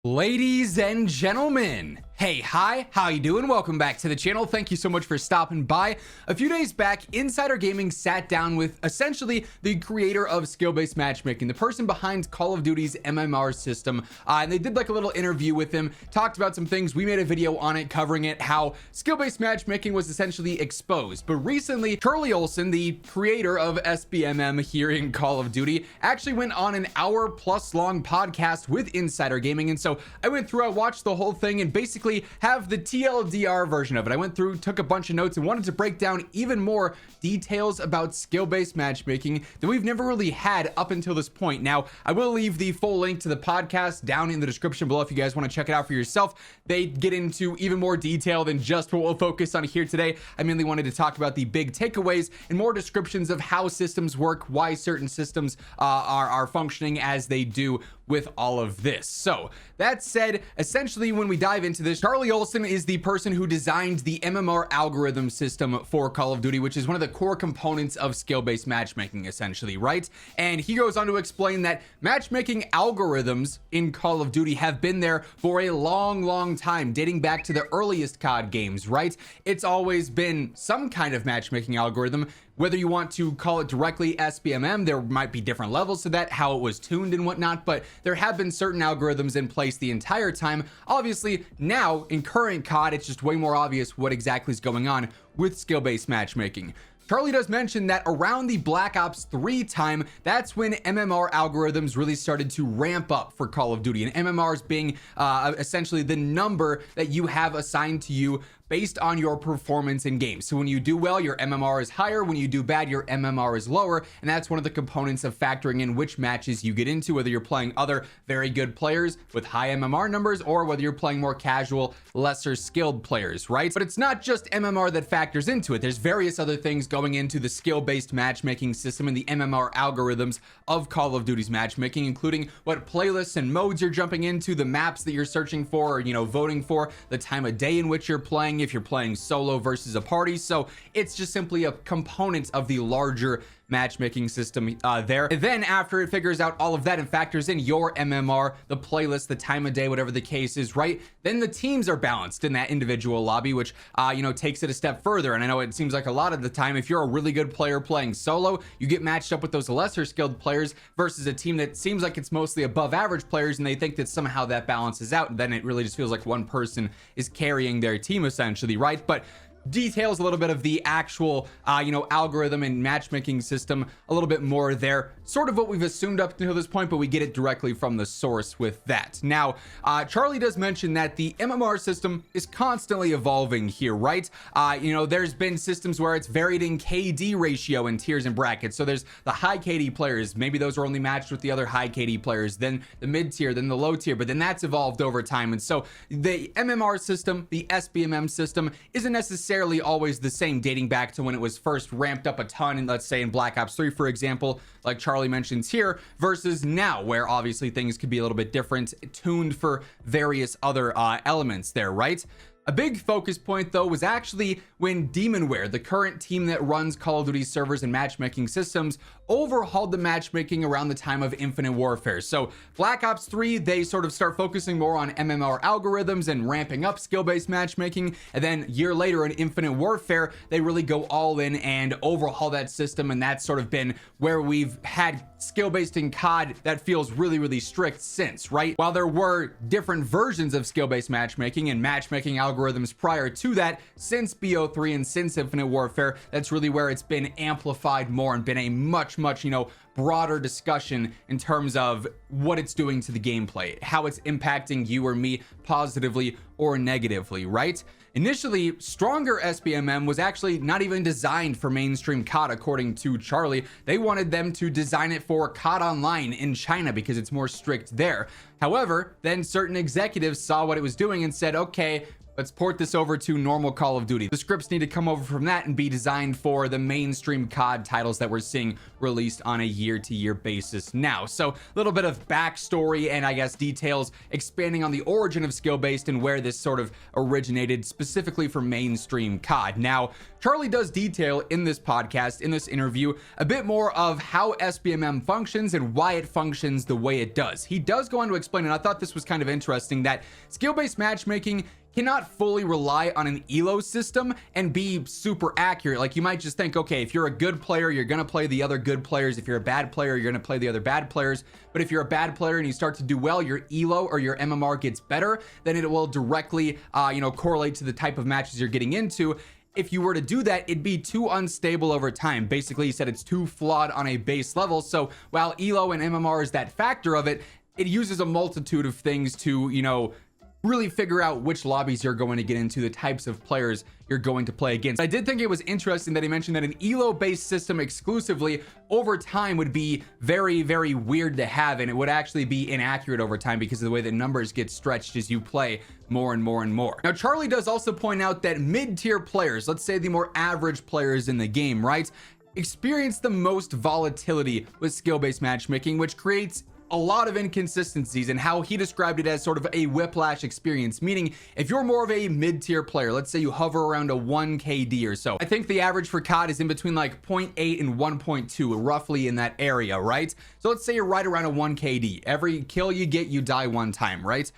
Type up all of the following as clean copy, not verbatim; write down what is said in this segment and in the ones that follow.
Ladies and gentlemen, hey, hi, how you doing? Welcome back to the channel. Thank you so much for stopping by. A few days back, Insider Gaming sat down with essentially the creator of skill-based matchmaking, the person behind Call of Duty's MMR system, and they did like a little interview with him, talked about some things. We made a video on it covering it, how skill-based matchmaking was essentially exposed. But recently, Charlie Olson, the creator of SBMM here in Call of Duty, actually went on an hour-plus long podcast with Insider Gaming, and so I went through, I watched the whole thing and basically have the TLDR version of it. I went through, took a bunch of notes and wanted to break down even more details about skill-based matchmaking that we've never really had up until this point. Now, I will leave the full link to the podcast down in the description below if you guys want to check it out for yourself. They get into even more detail than just what we'll focus on here today. I mainly wanted to talk about the big takeaways and more descriptions of how systems work, why certain systems are functioning as they do with all of this. So that said, essentially when we dive into this, Charlie Olson is the person who designed the MMR algorithm system for Call of Duty, which is one of the core components of skill-based matchmaking, essentially, right? And he goes on to explain that matchmaking algorithms in Call of Duty have been there for a long time, dating back to the earliest COD games, right? It's always been some kind of matchmaking algorithm. Whether you want to call it directly SBMM, there might be different levels to that, how it was tuned and whatnot, but there have been certain algorithms in place the entire time. Obviously, now in current COD, it's just way more obvious what exactly is going on with skill-based matchmaking. Charlie does mention that around the Black Ops 3 time, that's when MMR algorithms really started to ramp up for Call of Duty, and MMRs being essentially the number that you have assigned to you based on your performance in games. So when you do well, your MMR is higher. When you do bad, your MMR is lower. And that's one of the components of factoring in which matches you get into, whether you're playing other very good players with high MMR numbers or whether you're playing more casual, lesser skilled players, right? But it's not just MMR that factors into it. There's various other things going into the skill-based matchmaking system and the MMR algorithms of Call of Duty's matchmaking, including what playlists and modes you're jumping into, the maps that you're searching for, or, voting for, the time of day in which you're playing, if you're playing solo versus a party. So it's just simply a component of the larger matchmaking system there. And then after it figures out all of that and factors in your MMR, the playlist, the time of day, whatever the case is, right? Then the teams are balanced in that individual lobby, which, takes it a step further. And I know it seems like a lot of the time, if you're a really good player playing solo, you get matched up with those lesser skilled players versus a team that seems like it's mostly above average players and they think that somehow that balances out. And then it really just feels like one person is carrying their team essentially, right? But details a little bit of the actual algorithm and matchmaking system a little bit more there, sort of what we've assumed up until this point, but we get it directly from the source with that. Now Charlie does mention that the MMR system is constantly evolving here, right? There's been systems where it's varied in KD ratio and tiers and brackets. So there's the high KD players, maybe those are only matched with the other high KD players, then the mid tier, then the low tier, but then that's evolved over time. And so the MMR system, the SBMM system, isn't necessarily always the same, dating back to when it was first ramped up a ton, and let's say in Black Ops 3, for example, like Charlie mentions here, versus now, where obviously things could be a little bit different, tuned for various other elements there, right? A big focus point though was actually when Demonware, the current team that runs Call of Duty servers and matchmaking systems, overhauled the matchmaking around the time of Infinite Warfare. So Black Ops 3, they sort of start focusing more on MMR algorithms and ramping up skill-based matchmaking. And then a year later in Infinite Warfare, they really go all in and overhaul that system. And that's sort of been where we've had skill-based in COD that feels really strict since, right? While there were different versions of skill-based matchmaking and matchmaking algorithms prior to that, since BO3 and since Infinite Warfare, that's really where it's been amplified more and been a much broader discussion in terms of what it's doing to the gameplay, how it's impacting you or me positively or negatively, right? Initially, stronger SBMM was actually not even designed for mainstream COD, according to Charlie. They wanted them to design it for COD Online in China because it's more strict there. However, then certain executives saw what it was doing and said, okay, let's port this over to normal Call of Duty. The scripts need to come over from that and be designed for the mainstream COD titles that we're seeing released on a year-to-year basis now. So a little bit of backstory and I guess details expanding on the origin of skill-based and where this sort of originated specifically for mainstream COD. Now, Charlie does detail in this podcast, in this interview, a bit more of how SBMM functions and why it functions the way it does. He does go on to explain, and I thought this was kind of interesting, that skill-based matchmaking cannot fully rely on an elo system and be super accurate. Like, you might just think, okay, if you're a good player, you're gonna play the other good players. If you're a bad player, you're gonna play the other bad players. But if you're a bad player and you start to do well, your elo or your MMR gets better, then it will directly correlate to the type of matches you're getting into. If you were to do that, it'd be too unstable over time. Basically, he said it's too flawed on a base level. So while elo and MMR is that factor of it, it uses a multitude of things to, really figure out which lobbies you're going to get into, the types of players you're going to play against. I did think it was interesting that he mentioned that an elo based system exclusively over time would be very, very weird to have, and it would actually be inaccurate over time because of the way that numbers get stretched as you play more and more and more. Now, Charlie does also point out that mid-tier players, let's say the more average players in the game, right, experience the most volatility with skill-based matchmaking, which creates a lot of inconsistencies, and how he described it as sort of a whiplash experience, meaning if you're more of a mid-tier player, let's say you hover around a 1 KD or so. I think the average for COD is in between like 0.8 and 1.2, roughly in that area, right? So let's say you're right around a 1 KD. Every kill you get, you die one time, right?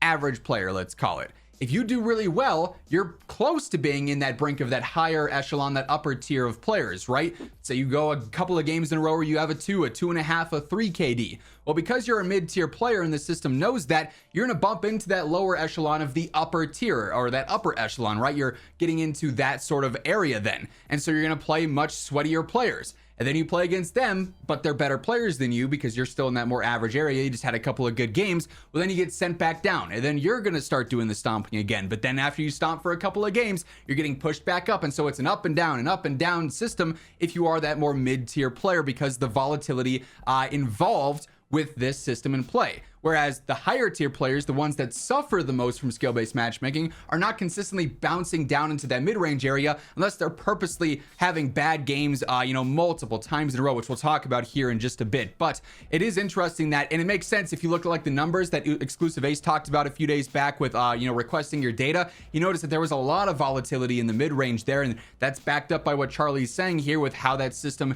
Average player, let's call it. If you do really well, you're close to being in that brink of that higher echelon, that upper tier of players, right? So you go a couple of games in a row where you have a 2, a 2.5, a 3 KD. Well, because you're a mid-tier player and the system knows that, you're gonna bump into that lower echelon of the upper tier, or that upper echelon, right? You're getting into that sort of area then. And so you're gonna play much sweatier players. And then you play against them, but they're better players than you because you're still in that more average area. You just had a couple of good games. Well, then you get sent back down, and then you're going to start doing the stomping again. But then after you stomp for a couple of games, you're getting pushed back up. And so it's an up and down system if you are that more mid-tier player, because the volatility involved with this system in play. Whereas the higher tier players, the ones that suffer the most from skill-based matchmaking, are not consistently bouncing down into that mid-range area unless they're purposely having bad games, multiple times in a row, which we'll talk about here in just a bit. But it is interesting that, and it makes sense if you look at like the numbers that Exclusive Ace talked about a few days back with, requesting your data. You notice that there was a lot of volatility in the mid-range there, and that's backed up by what Charlie's saying here with how that system,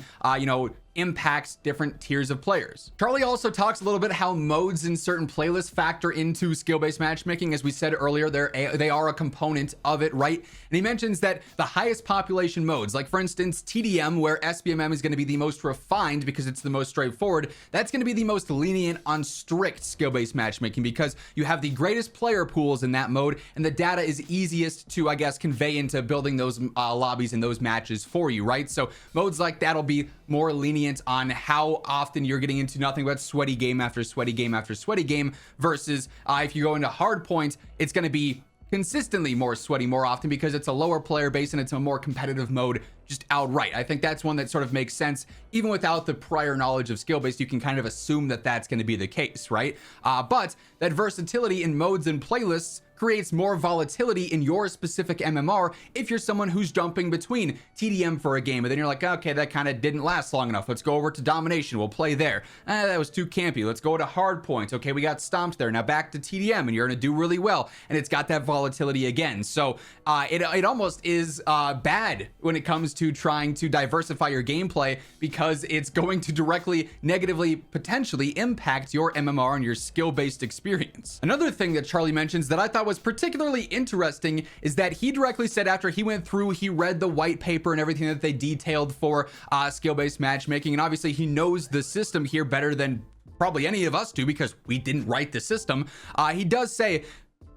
impacts different tiers of players. Charlie also talks a little bit how modes in certain playlists factor into skill-based matchmaking. As we said earlier, they are a component of it, right? And he mentions that the highest population modes, like for instance TDM, where SBMM is going to be the most refined because it's the most straightforward, that's going to be the most lenient on strict skill-based matchmaking because you have the greatest player pools in that mode, and the data is easiest to, I guess, convey into building those lobbies and those matches for you, right? So modes like that'll be more lenient on how often you're getting into nothing but sweaty game after sweaty game after sweaty game, versus if you go into hard points, it's going to be consistently more sweaty more often because it's a lower player base and it's a more competitive mode just outright. I think that's one that sort of makes sense. Even without the prior knowledge of skill-based, you can kind of assume that that's going to be the case, right? But that versatility in modes and playlists creates more volatility in your specific MMR if you're someone who's jumping between TDM for a game, and then you're like, okay, that kind of didn't last long enough. Let's go over to domination. We'll play there. That was too campy. Let's go to hard points. Okay, we got stomped there. Now back to TDM, and you're going to do really well. And it's got that volatility again. So it almost is bad when it comes to trying to diversify your gameplay, because it's going to directly, negatively, potentially impact your MMR and your skill-based experience. Another thing that Charlie mentions that I thought was particularly interesting is that he directly said after he went through, he read the white paper and everything that they detailed for skill-based matchmaking, and obviously he knows the system here better than probably any of us do because we didn't write the system. He does say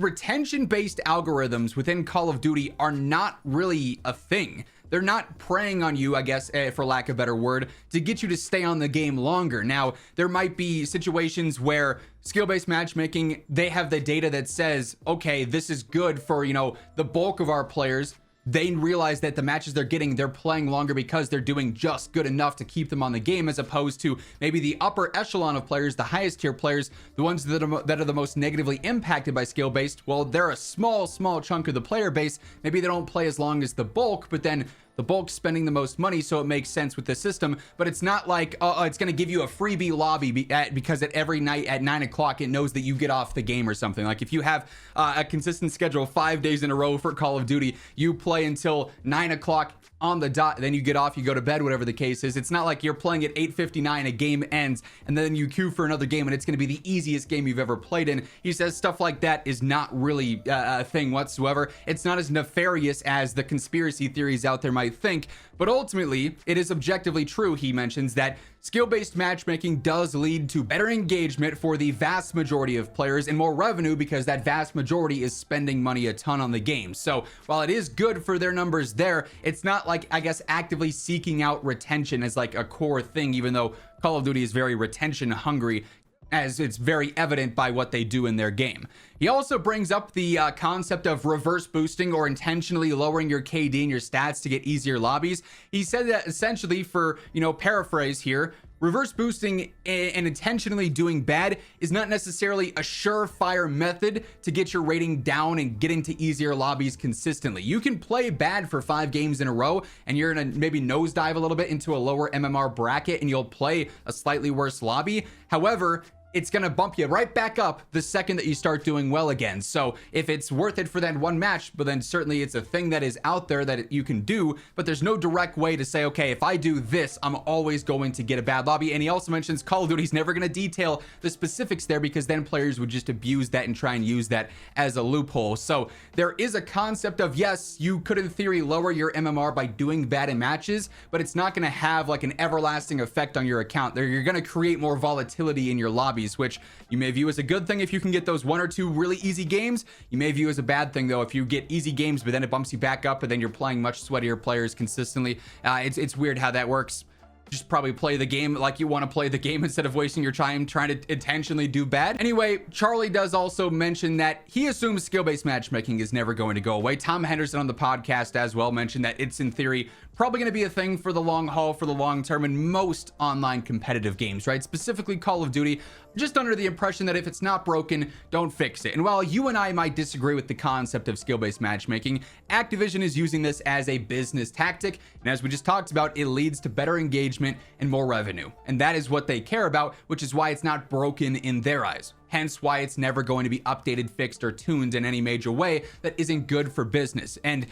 retention-based algorithms within Call of Duty are not really a thing. They're not preying on you, I guess, for lack of a better word, to get you to stay on the game longer. Now, there might be situations where skill-based matchmaking, they have the data that says, okay, this is good for, the bulk of our players, they realize that the matches they're getting, they're playing longer because they're doing just good enough to keep them on the game, as opposed to maybe the upper echelon of players, the highest tier players, the ones that are the most negatively impacted by skill-based. Well, they're a small chunk of the player base. Maybe they don't play as long as the bulk, but then the bulk's spending the most money, so it makes sense with the system. But it's not like it's going to give you a freebie lobby because every night at 9 o'clock it knows that you get off the game or something. Like if you have a consistent schedule 5 days in a row for Call of Duty, you play until 9 o'clock on the dot, then you get off, you go to bed, whatever the case is. It's not like you're playing at 8:59, a game ends, and then you queue for another game and it's going to be the easiest game you've ever played in. He says stuff like that is not really a thing whatsoever. It's not as nefarious as the conspiracy theories out there might think, but ultimately it is objectively true. He mentions that skill-based matchmaking does lead to better engagement for the vast majority of players and more revenue, because that vast majority is spending money a ton on the game. So while it is good for their numbers there, it's not like, I guess, actively seeking out retention as like a core thing, even though Call of Duty is very retention hungry, as it's very evident by what they do in their game. He also brings up the concept of reverse boosting, or intentionally lowering your KD and your stats to get easier lobbies. He said that essentially, for, paraphrase here, reverse boosting and intentionally doing bad is not necessarily a surefire method to get your rating down and get into easier lobbies consistently. You can play bad for 5 games in a row and you're gonna maybe nosedive a little bit into a lower MMR bracket and you'll play a slightly worse lobby. However, it's going to bump you right back up the second that you start doing well again. So if it's worth it for that one match, but then certainly it's a thing that is out there that you can do, but there's no direct way to say, okay, if I do this, I'm always going to get a bad lobby. And he also mentions Call of Duty's never going to detail the specifics there, because then players would just abuse that and try and use that as a loophole. So there is a concept of, yes, you could in theory lower your MMR by doing bad in matches, but it's not going to have like an everlasting effect on your account. You're going to create more volatility in your lobby, which you may view as a good thing if you can get those 1 or 2 really easy games. You may view as a bad thing though if you get easy games but then it bumps you back up and then you're playing much sweatier players consistently. It's weird how that works. Just probably play the game like you want to play the game instead of wasting your time trying to intentionally do bad. Anyway, Charlie does also mention that he assumes skill-based matchmaking is never going to go away. Tom Henderson on the podcast as well mentioned that it's in theory probably going to be a thing for the long haul, for the long term in most online competitive games, right? Specifically Call of Duty, just under the impression that if it's not broken, don't fix it. And while you and I might disagree with the concept of skill-based matchmaking, Activision is using this as a business tactic. And as we just talked about, it leads to better engagement and more revenue. And that is what they care about, which is why it's not broken in their eyes. Hence why it's never going to be updated, fixed, or tuned in any major way that isn't good for business. And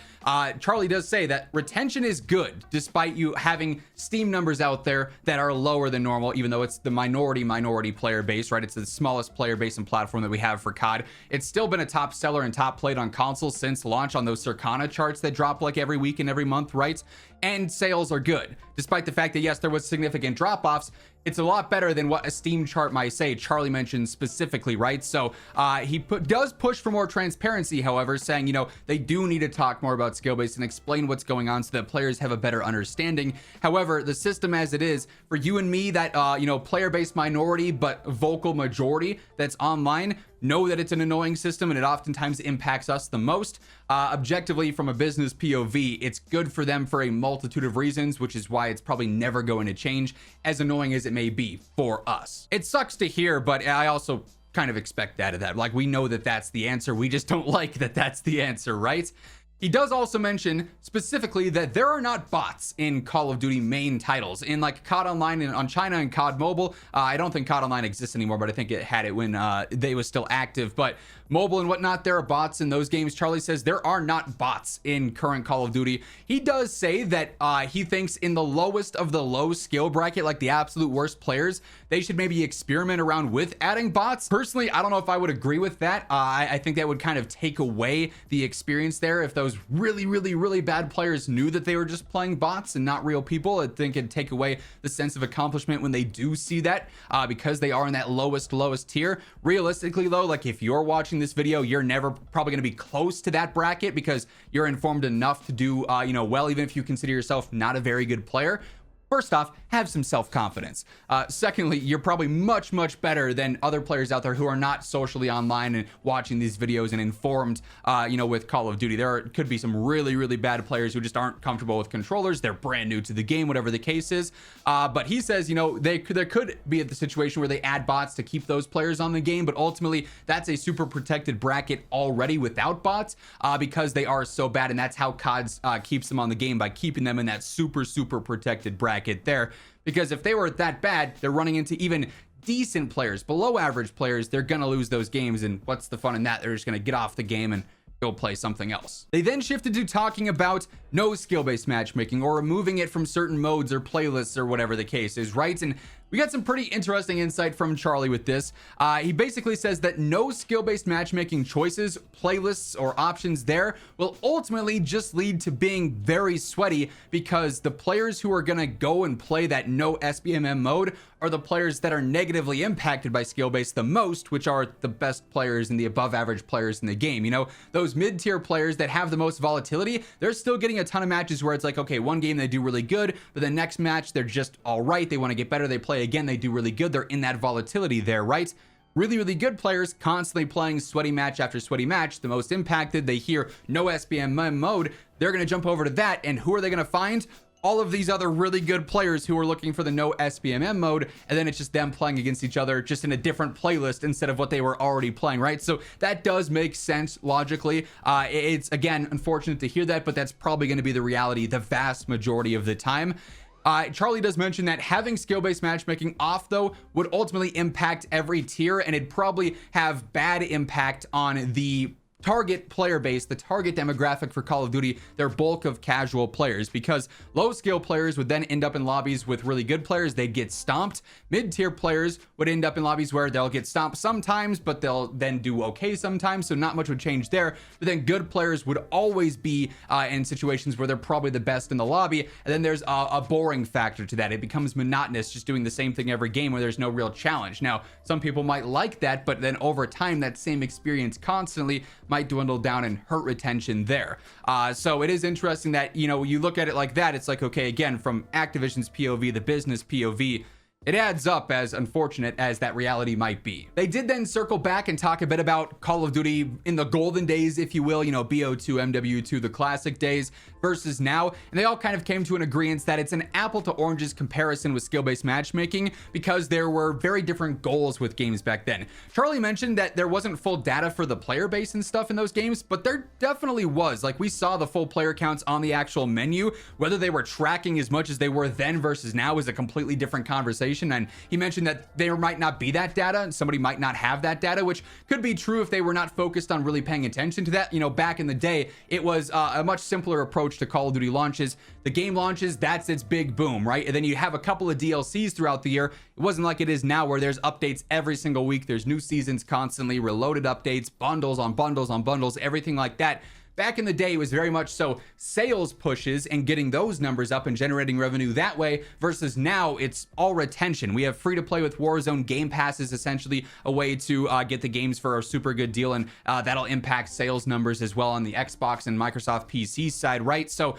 Charlie does say that retention is good, despite you having Steam numbers out there that are lower than normal, even though it's the minority player base, right? It's the smallest player base and platform that we have for COD. It's still been a top seller and top played on consoles since launch on those Circana charts that drop like every week and every month, right? And sales are good, despite the fact that, yes, there was significant drop-offs. It's a lot better than what a Steam chart might say. Charlie mentioned specifically, right? So he does push for more transparency, however, saying, they do need to talk more about skill-based and explain what's going on so that players have a better understanding. However, the system as it is, for you and me, that, player-based minority but vocal majority that's online, know that it's an annoying system and it oftentimes impacts us the most. Objectively, from a business POV, it's good for them for a multitude of reasons, which is why it's probably never going to change, as annoying as it may be for us. It sucks to hear, but I also kind of expect that of that. Like, we know that that's the answer. We just don't like that that's the answer, right? He does also mention specifically that there are not bots in Call of Duty main titles. In like COD Online and on China and COD Mobile, I don't think COD Online exists anymore, but I think it had it when they was still active. But mobile and whatnot, there are bots in those games. Charlie says there are not bots in current Call of Duty. He does say that he thinks in the lowest of the low skill bracket, like the absolute worst players, they should maybe experiment around with adding bots. Personally, I don't know if I would agree with that. I think that would kind of take away the experience there. If those really bad players knew that they were just playing bots and not real people, I think it'd take away the sense of accomplishment when they do see that, because they are in that lowest tier. Realistically though, like if you're watching this video, you're never probably going to be close to that bracket because you're informed enough to do well, even if you consider yourself not a very good player. First off, have some self-confidence. Secondly, you're probably much better than other players out there who are not socially online and watching these videos and informed, with Call of Duty. Could be some really bad players who just aren't comfortable with controllers. They're brand new to the game, whatever the case is. But he says, there could be the situation where they add bots to keep those players on the game, but ultimately that's a super protected bracket already without bots, because they are so bad, and that's how CODs keeps them on the game, by keeping them in that super protected bracket there. Because if they were that bad, they're running into even decent players, below average players, they're gonna lose those games, and what's the fun in that? They're just gonna get off the game and go play something else. They then shifted to talking about no skill-based matchmaking, or removing it from certain modes or playlists, or whatever the case is, right? And we got some pretty interesting insight from Charlie with this. He basically says that no skill-based matchmaking choices, playlists, or options there will ultimately just lead to being very sweaty, because the players who are gonna go and play that no SBMM mode are the players that are negatively impacted by skill-based the most, which are the best players and the above average players in the game. Those mid-tier players that have the most volatility, they're still getting a ton of matches where it's like, okay, one game they do really good, but the next match they're just all right, they want to get better, they play again, they do really good, they're in that volatility there, right? Really good players constantly playing sweaty match after sweaty match, the most impacted, they hear no SBMM mode, they're going to jump over to that, and who are they going to find? All of these other really good players who are looking for the no SBMM mode, and then it's just them playing against each other, just in a different playlist instead of what they were already playing, right? So that does make sense logically. It's, again, unfortunate to hear that, but that's probably going to be the reality the vast majority of the time. Charlie does mention that having skill-based matchmaking off, though, would ultimately impact every tier, and it'd probably have bad impact on the target player base, the target demographic for Call of Duty, their bulk of casual players, because low skill players would then end up in lobbies with really good players, they'd get stomped. Mid-tier players would end up in lobbies where they'll get stomped sometimes, but they'll then do okay sometimes, so not much would change there. But then good players would always be in situations where they're probably the best in the lobby, and then there's a boring factor to that. It becomes monotonous, just doing the same thing every game where there's no real challenge. Now, some people might like that, but then over time, that same experience constantly might dwindle down and hurt retention there. So it is interesting that, you look at it like that, it's like, okay, again, from Activision's POV, the business POV, it adds up, as unfortunate as that reality might be. They did then circle back and talk a bit about Call of Duty in the golden days, if you will, BO2, MW2, the classic days, versus now. And they all kind of came to an agreement that it's an apple to oranges comparison with skill-based matchmaking, because there were very different goals with games back then. Charlie mentioned that there wasn't full data for the player base and stuff in those games, but there definitely was. Like, we saw the full player counts on the actual menu. Whether they were tracking as much as they were then versus now is a completely different conversation. And he mentioned that there might not be that data, and somebody might not have that data, which could be true if they were not focused on really paying attention to that. Back in the day, it was a much simpler approach to Call of Duty launches. The game launches, that's its big boom, right? And then you have a couple of DLCs throughout the year. It wasn't like it is now, where there's updates every single week. There's new seasons constantly, reloaded updates, bundles on bundles on bundles, everything like that. Back in the day, it was very much so sales pushes and getting those numbers up and generating revenue that way, versus now it's all retention. We have free to play with Warzone. Game Pass is essentially a way to get the games for a super good deal, and that'll impact sales numbers as well on the Xbox and Microsoft PC side, right? So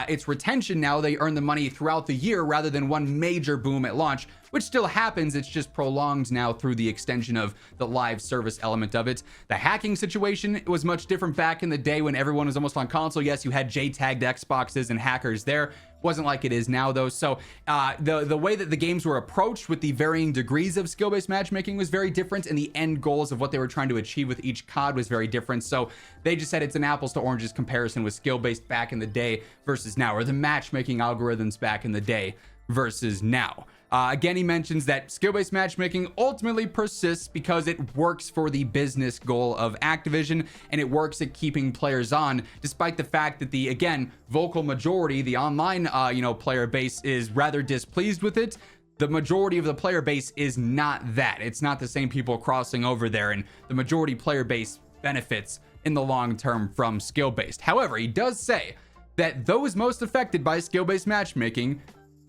it's retention now. They earn the money throughout the year rather than one major boom at launch, which still happens. It's just prolonged now through the extension of the live service element of it. The hacking situation was much different back in the day when everyone was almost on console. Yes, you had J-tagged Xboxes and hackers there. Wasn't like it is now, though. So the way that the games were approached with the varying degrees of skill-based matchmaking was very different, and the end goals of what they were trying to achieve with each COD was very different. So they just said it's an apples to oranges comparison with skill-based back in the day versus now, or the matchmaking algorithms back in the day versus now. Again, he mentions that skill-based matchmaking ultimately persists because it works for the business goal of Activision, and it works at keeping players on, despite the fact that the, again, vocal majority, the online, player base is rather displeased with it. The majority of the player base is not that. It's not the same people crossing over there, and the majority player base benefits in the long term from skill-based. However, he does say that those most affected by skill-based matchmaking,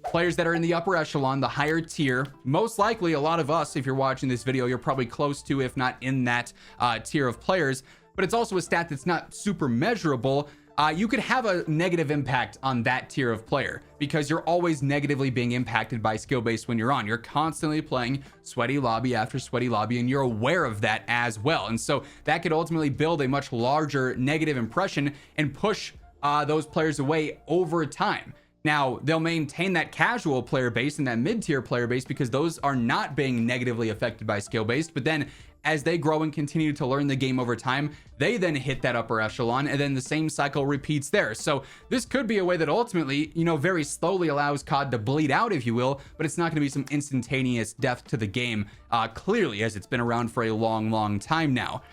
players that are in the upper echelon, the higher tier, most likely a lot of us, if you're watching this video, you're probably close to, if not in that tier of players, but it's also a stat that's not super measurable. you could have a negative impact on that tier of player because you're always negatively being impacted by skill based when you're on. You're constantly playing sweaty lobby after sweaty lobby, and you're aware of that as well. And so that could ultimately build a much larger negative impression and push those players away over time. Now, they'll maintain that casual player base and that mid-tier player base because those are not being negatively affected by skill-based. But then as they grow and continue to learn the game over time, they then hit that upper echelon, and then the same cycle repeats there. So this could be a way that ultimately, you know, very slowly allows COD to bleed out, if you will, but it's not going to be some instantaneous death to the game, clearly, as it's been around for a long time now.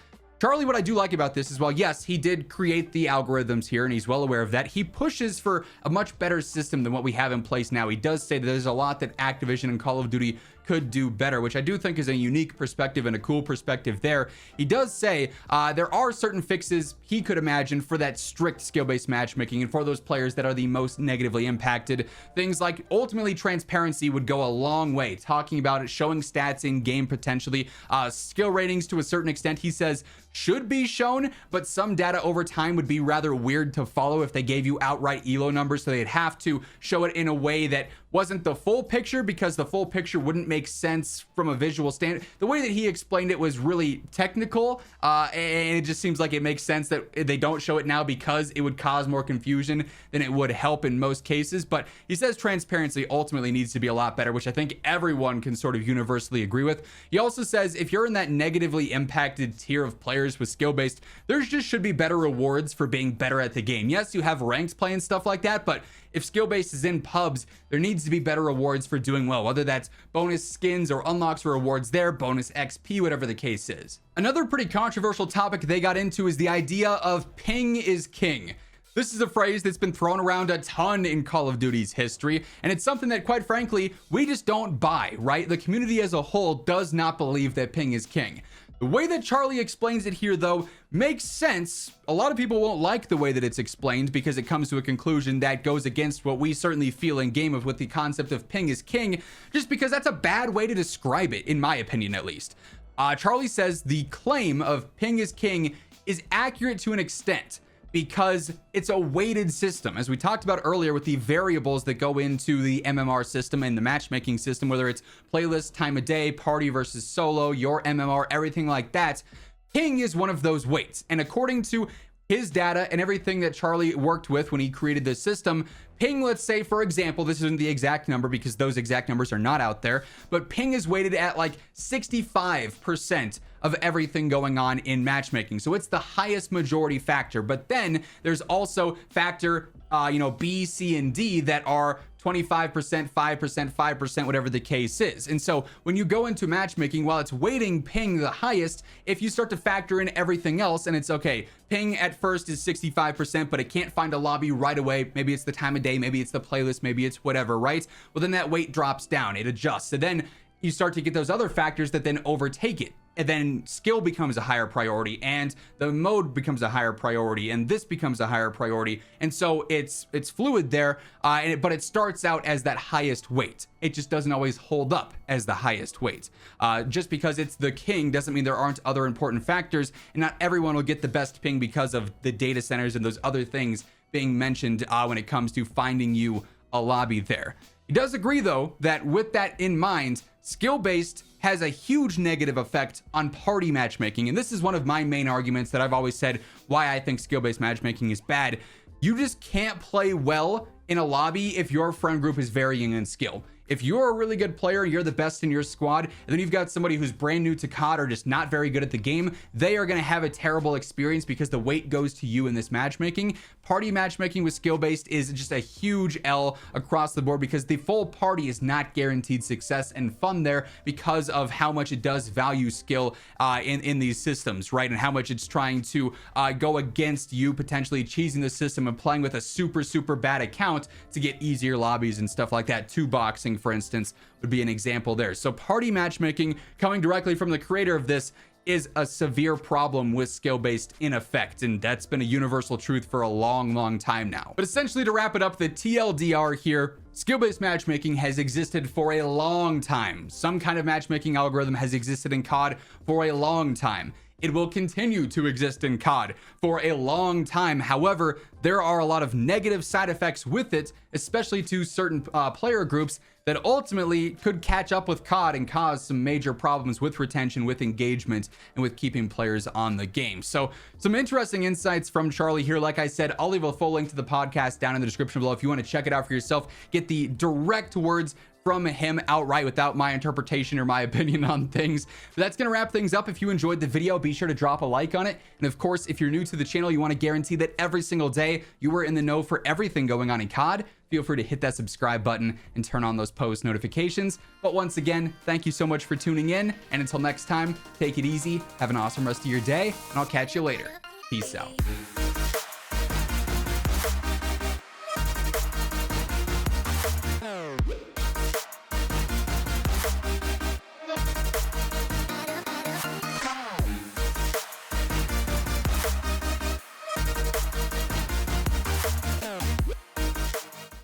Charlie, what I do like about this is, while yes, he did create the algorithms here and he's well aware of that, he pushes for a much better system than what we have in place now. He does say that there's a lot that Activision and Call of Duty could do better, which I do think is a unique perspective and a cool perspective there. He does say there are certain fixes he could imagine for that strict skill-based matchmaking and for those players that are the most negatively impacted. Things like ultimately transparency would go a long way, talking about it, showing stats in game potentially, skill ratings to a certain extent, he says should be shown, but some data over time would be rather weird to follow if they gave you outright elo numbers, so they'd have to show it in a way that wasn't the full picture, because the full picture wouldn't make sense from a visual standard. The way that he explained it was really technical, and it just seems like it makes sense that they don't show it now because it would cause more confusion than it would help in most cases. But he says transparency ultimately needs to be a lot better, which I think everyone can sort of universally agree with. He also says if you're in that negatively impacted tier of players with skill-based, there just should be better rewards for being better at the game. Yes, you have ranked play and stuff like that, but if skill-based is in pubs, there needs to be better rewards for doing well, whether that's bonus skins or unlocks or rewards there, bonus XP, whatever the case is. Another pretty controversial topic they got into is the idea of ping is king. This is a phrase that's been thrown around a ton in Call of Duty's history, and it's something that, quite frankly, we just don't buy, right? The community as a whole does not believe that ping is king. The way that Charlie explains it here, though, makes sense. A lot of people won't like the way that it's explained because it comes to a conclusion that goes against what we certainly feel in game with the concept of ping is king, just because that's a bad way to describe it, in my opinion at least. Charlie says the claim of ping is king is accurate to an extent, because it's a weighted system, as we talked about earlier with the variables that go into the MMR system and the matchmaking system, whether it's playlist, time of day, party versus solo, your MMR, everything like that. Ping is one of those weights, and according to his data and everything that Charlie worked with when he created this system, ping, let's say, for example, this isn't the exact number because those exact numbers are not out there, but ping is weighted at like 65% of everything going on in matchmaking. So it's the highest majority factor. But then there's also factor, B, C, and D that are 25%, 5%, 5%, whatever the case is. And so when you go into matchmaking, while it's weighting ping the highest, if you start to factor in everything else, and it's okay, ping at first is 65%, but it can't find a lobby right away. Maybe it's the time of day, maybe it's the playlist, maybe it's whatever, right? Well, then that weight drops down, it adjusts. So then you start to get those other factors that then overtake it. And then skill becomes a higher priority, and the mode becomes a higher priority, and this becomes a higher priority. And so it's fluid there, but it starts out as that highest weight. It just doesn't always hold up as the highest weight. Just because it's the king doesn't mean there aren't other important factors, and not everyone will get the best ping because of the data centers and those other things being mentioned when it comes to finding you a lobby there. He does agree, though, that with that in mind, skill-based has a huge negative effect on party matchmaking. And this is one of my main arguments that I've always said why I think skill-based matchmaking is bad. You just can't play well in a lobby if your friend group is varying in skill. If you're a really good player, you're the best in your squad, and then you've got somebody who's brand new to COD or just not very good at the game, they are going to have a terrible experience because the weight goes to you in this matchmaking. Party matchmaking with skill-based is just a huge L across the board because the full party is not guaranteed success and fun there because of how much it does value skill in these systems, right? And how much it's trying to go against you potentially cheesing the system and playing with a super bad account to get easier lobbies and stuff like that. Two boxing, for instance, would be an example there. So party matchmaking, coming directly from the creator of this, is a severe problem with skill-based in effect, and that's been a universal truth for a long time now. But essentially, to wrap it up, the TLDR here, skill-based matchmaking has existed for a long time. Some kind of matchmaking algorithm has existed in COD for a long time. it will continue to exist in COD for a long time. However, there are a lot of negative side effects with it, especially to certain player groups that ultimately could catch up with COD and cause some major problems with retention, with engagement, and with keeping players on the game. So some interesting insights from Charlie here. Like I said, I'll leave a full link to the podcast down in the description below if you want to check it out for yourself. Get the direct words from him outright without my interpretation or my opinion on things. But that's gonna wrap things up. If you enjoyed the video, be sure to drop a like on it. And of course, if you're new to the channel, you want to guarantee that every single day you are in the know for everything going on in COD, feel free to hit that subscribe button and turn on those post notifications. But once again, thank you so much for tuning in, and until next time, take it easy, have an awesome rest of your day, and I'll catch you later. Peace out.